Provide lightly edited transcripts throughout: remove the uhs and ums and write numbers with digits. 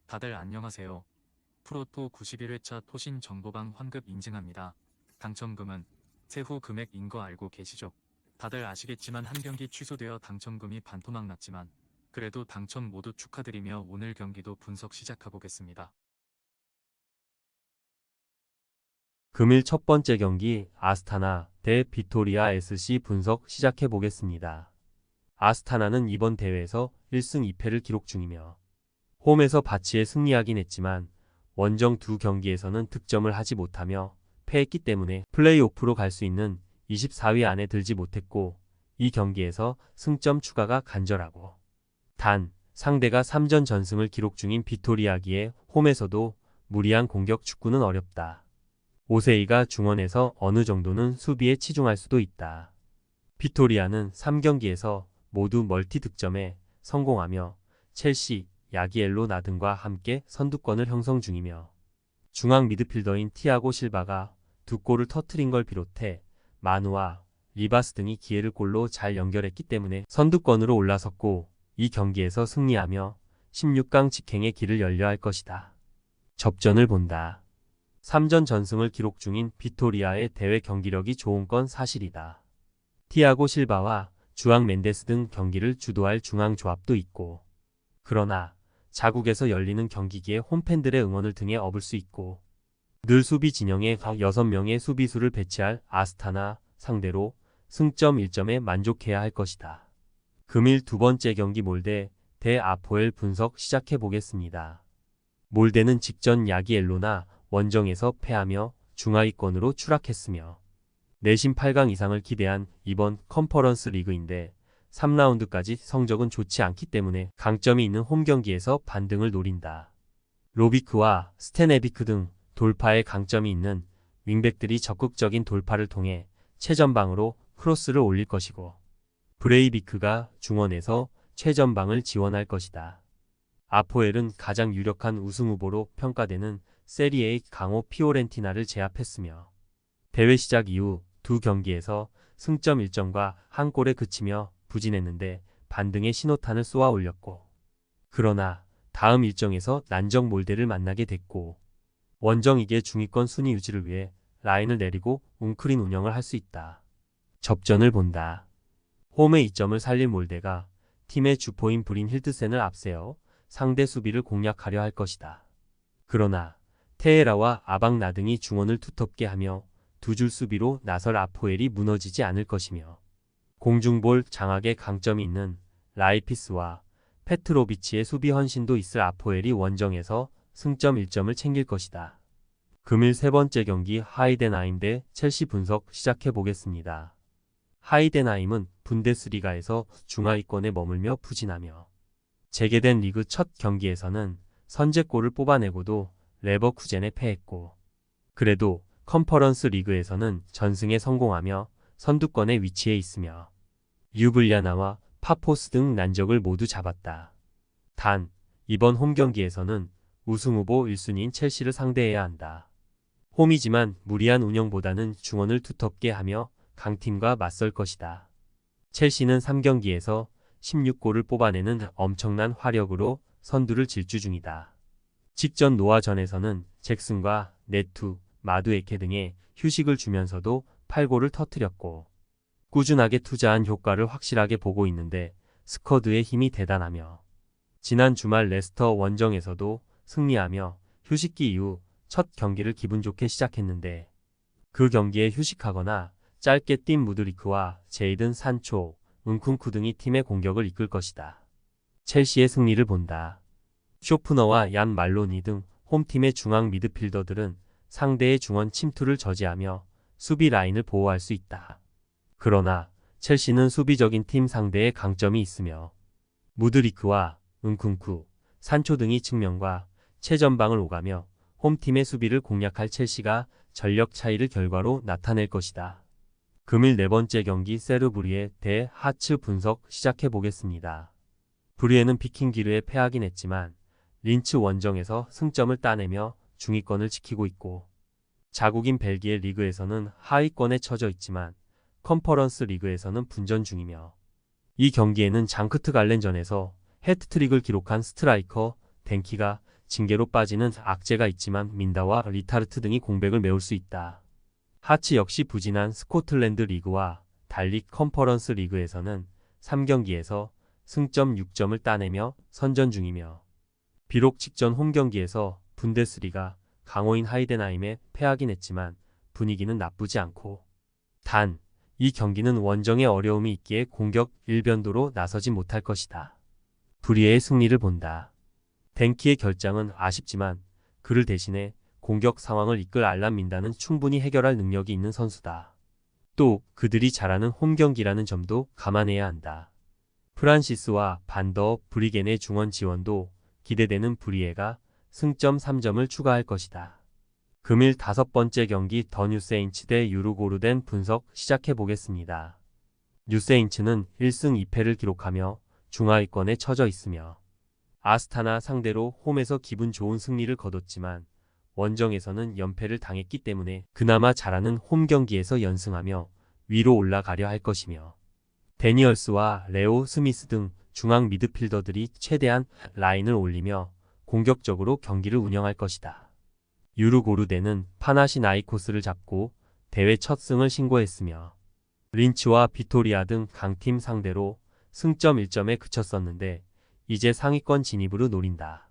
다들 안녕하세요. 프로토 91회차 토신 정보방 환급 인증합니다. 당첨금은 세후 금액인 거 알고 계시죠? 다들 아시겠지만 한 경기 취소되어 당첨금이 반토막 났지만 그래도 당첨 모두 축하드리며 오늘 경기도 분석 시작해보겠습니다. 금일 첫 번째 경기 아스타나 대 비토리아 SC 분석 시작해 보겠습니다. 아스타나는 이번 대회에서 1승 2패를 기록 중이며 홈에서 바치에 승리하긴 했지만 원정 두 경기에서는 득점을 하지 못하며 패했기 때문에 플레이오프로 갈 수 있는 24위 안에 들지 못했고 이 경기에서 승점 추가가 간절하고 단 상대가 3전 전승을 기록 중인 비토리아기에 홈에서도 무리한 공격 축구는 어렵다. 오세이가 중원에서 어느 정도는 수비에 치중할 수도 있다. 비토리아는 3경기에서 모두 멀티 득점에 성공하며 첼시, 야기엘로 나든과 함께 선두권을 형성 중이며 중앙 미드필더인 티아고 실바가 두 골을 터트린 걸 비롯해 마누와 리바스 등이 기회를 골로 잘 연결했기 때문에 선두권으로 올라섰고 이 경기에서 승리하며 16강 직행의 길을 열려 할 것이다. 접전을 본다. 3전 전승을 기록 중인 비토리아의 대회 경기력이 좋은 건 사실이다. 티아고 실바와 주앙 멘데스 등 경기를 주도할 중앙 조합도 있고 그러나 자국에서 열리는 경기기에 홈팬들의 응원을 등에 업을 수 있고 늘 수비 진영에 6명의 수비수를 배치할 아스타나 상대로 승점 1점에 만족해야 할 것이다. 금일 두 번째 경기 몰데 대 아포엘 분석 시작해 보겠습니다. 몰데는 직전 야기엘로나 원정에서 패하며 중하위권으로 추락했으며 내심 8강 이상을 기대한 이번 컨퍼런스 리그인데 3라운드까지 성적은 좋지 않기 때문에 강점이 있는 홈경기에서 반등을 노린다. 로비크와 스테네비크 등 돌파에 강점이 있는 윙백들이 적극적인 돌파를 통해 최전방으로 크로스를 올릴 것이고 브레이비크가 중원에서 최전방을 지원할 것이다. 아포엘은 가장 유력한 우승 후보로 평가되는 세리에의 강호 피오렌티나를 제압했으며 대회 시작 이후 두 경기에서 승점 1점과 한 골에 그치며 부진했는데 반등의 신호탄을 쏘아 올렸고 그러나 다음 일정에서 난적 몰데를 만나게 됐고 원정이기에 중위권 순위 유지를 위해 라인을 내리고 웅크린 운영을 할 수 있다. 접전을 본다. 홈의 이점을 살릴 몰데가 팀의 주포인 브린 힐드센을 앞세워 상대 수비를 공략하려 할 것이다. 그러나 테헤라와 아방나 등이 중원을 두텁게 하며 두 줄 수비로 나설 아포엘이 무너지지 않을 것이며 공중볼 장악에 강점이 있는 라이피스와 페트로비치의 수비 헌신도 있을 아포엘이 원정에서 승점 1점을 챙길 것이다. 금일 세 번째 경기 하이덴하임 대 첼시 분석 시작해 보겠습니다. 하이덴하임은 분데스리가에서 중하위권에 머물며 부진하며 재개된 리그 첫 경기에서는 선제골을 뽑아내고도 레버쿠젠에 패했고 그래도 컨퍼런스 리그에서는 전승에 성공하며 선두권에 위치해 있으며 유블리아나와 파포스 등 난적을 모두 잡았다. 단 이번 홈 경기에서는 우승 후보 1순위인 첼시를 상대해야 한다. 홈이지만 무리한 운영보다는 중원을 두텁게 하며 강팀과 맞설 것이다. 첼시는 3경기에서 16골을 뽑아내는 엄청난 화력으로 선두를 질주 중이다. 직전 노아전에서는 잭슨과 네투, 마두에케 등의 휴식을 주면서도 8골을 터뜨렸고 꾸준하게 투자한 효과를 확실하게 보고 있는데 스쿼드의 힘이 대단하며 지난 주말 레스터 원정에서도 승리하며 휴식기 이후 첫 경기를 기분 좋게 시작했는데 그 경기에 휴식하거나 짧게 뛴 무드리크와 제이든 산초, 은쿤쿠 등이 팀의 공격을 이끌 것이다. 첼시의 승리를 본다. 쇼프너와 얀 말로니 등 홈팀의 중앙 미드필더들은 상대의 중원 침투를 저지하며 수비 라인을 보호할 수 있다. 그러나 첼시는 수비적인 팀 상대에 강점이 있으며 무드리크와 은쿤쿠, 산초 등이 측면과 최전방을 오가며 홈팀의 수비를 공략할 첼시가 전력 차이를 결과로 나타낼 것이다. 금일 네 번째 경기 세르브리에 대 하츠 분석 시작해 보겠습니다. 브리에는 비킹기르에 패하긴 했지만 린츠 원정에서 승점을 따내며 중위권을 지키고 있고 자국인 벨기에 리그에서는 하위권에 처져 있지만 컨퍼런스 리그에서는 분전 중이며 이 경기에는 장크트 갈렌전에서 해트트릭을 기록한 스트라이커 덴키가 징계로 빠지는 악재가 있지만 민다와 리타르트 등이 공백을 메울 수 있다. 하츠 역시 부진한 스코틀랜드 리그와 달리 컨퍼런스 리그에서는 3경기에서 승점 6점을 따내며 선전 중이며 비록 직전 홈경기에서 분데스리가 강호인 하이덴하임에 패하긴 했지만 분위기는 나쁘지 않고 단 이 경기는 원정에 어려움이 있기에 공격 일변도로 나서지 못할 것이다. 불의의 승리를 본다. 덴키의 결장은 아쉽지만 그를 대신해 공격 상황을 이끌 알람 민다는 충분히 해결할 능력이 있는 선수다. 또 그들이 잘하는 홈경기라는 점도 감안해야 한다. 프란시스와 반더 브리겐의 중원 지원도 기대되는 브리에가 승점 3점을 추가할 것이다. 금일 5번째 경기 더 뉴세인츠 대 유르고르덴 분석 시작해 보겠습니다. 뉴세인츠는 1승 2패를 기록하며 중하위권에 처져 있으며 아스타나 상대로 홈에서 기분 좋은 승리를 거뒀지만 원정에서는 연패를 당했기 때문에 그나마 잘하는 홈 경기에서 연승하며 위로 올라가려 할 것이며 데니얼스와 레오 스미스 등 중앙 미드필더들이 최대한 라인을 올리며 공격적으로 경기를 운영할 것이다. 유르고르덴은 파나시나이코스를 잡고 대회 첫 승을 신고했으며 린츠와 비토리아 등 강팀 상대로 승점 1점에 그쳤었는데 이제 상위권 진입으로 노린다.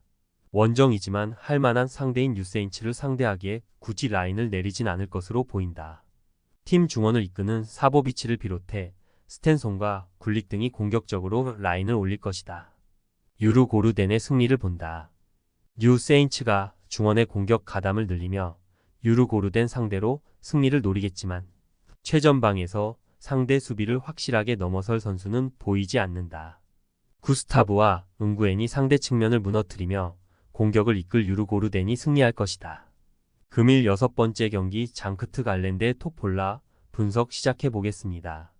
원정이지만 할만한 상대인 뉴세인츠를 상대하기에 굳이 라인을 내리진 않을 것으로 보인다. 팀 중원을 이끄는 사보비치를 비롯해 스텐손과 굴릭 등이 공격적으로 라인을 올릴 것이다. 유르고르덴의 승리를 본다. 뉴세인츠가 중원의 공격 가담을 늘리며 유르고르덴 상대로 승리를 노리겠지만 최전방에서 상대 수비를 확실하게 넘어설 선수는 보이지 않는다. 구스타브와 응구엔이 상대 측면을 무너뜨리며 공격을 이끌 유르고르덴이 승리할 것이다. 금일 6번째 경기 장크트 갈렌 대 토폴라 분석 시작해 보겠습니다.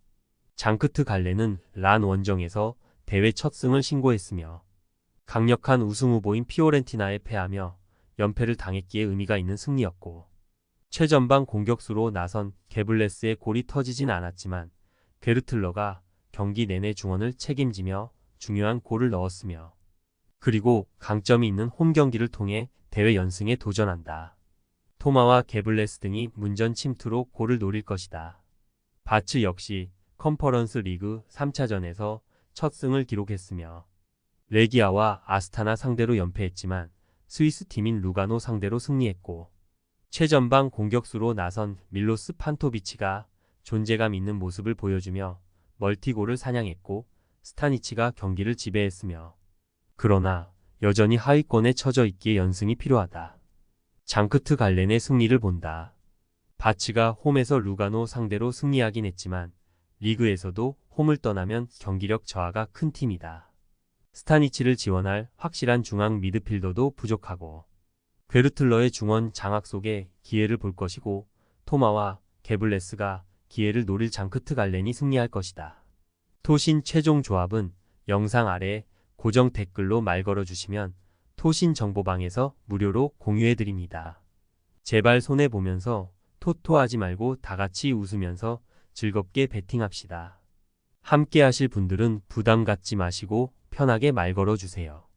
장크트 갈렌은 란 원정에서 대회 첫 승을 신고했으며 강력한 우승 후보인 피오렌티나에 패하며 연패를 당했기에 의미가 있는 승리였고 최전방 공격수로 나선 게블레스의 골이 터지진 않았지만 게르틀러가 경기 내내 중원을 책임지며 중요한 골을 넣었으며 그리고 강점이 있는 홈 경기를 통해 대회 연승에 도전한다. 토마와 게블레스 등이 문전 침투로 골을 노릴 것이다. 바츠 역시 컨퍼런스 리그 3차전에서 첫 승을 기록했으며 레기아와 아스타나 상대로 연패했지만 스위스 팀인 루가노 상대로 승리했고 최전방 공격수로 나선 밀로스 판토비치가 존재감 있는 모습을 보여주며 멀티골을 사냥했고 스타니치가 경기를 지배했으며 그러나 여전히 하위권에 처져 있기에 연승이 필요하다. 장크트 갈렌의 승리를 본다. 바츠가 홈에서 루가노 상대로 승리하긴 했지만 리그에서도 홈을 떠나면 경기력 저하가 큰 팀이다. 스타니치를 지원할 확실한 중앙 미드필더도 부족하고 게르틀러의 중원 장악 속에 기회를 볼 것이고 토마와 게블레스가 기회를 노릴 장크트 갈렌이 승리할 것이다. 토신 최종 조합은 영상 아래 고정 댓글로 말 걸어주시면 토신 정보방에서 무료로 공유해드립니다. 제발 손해보면서 토토하지 말고 다같이 웃으면서 즐겁게 베팅합시다. 함께 하실 분들은 부담 갖지 마시고 편하게 말 걸어주세요.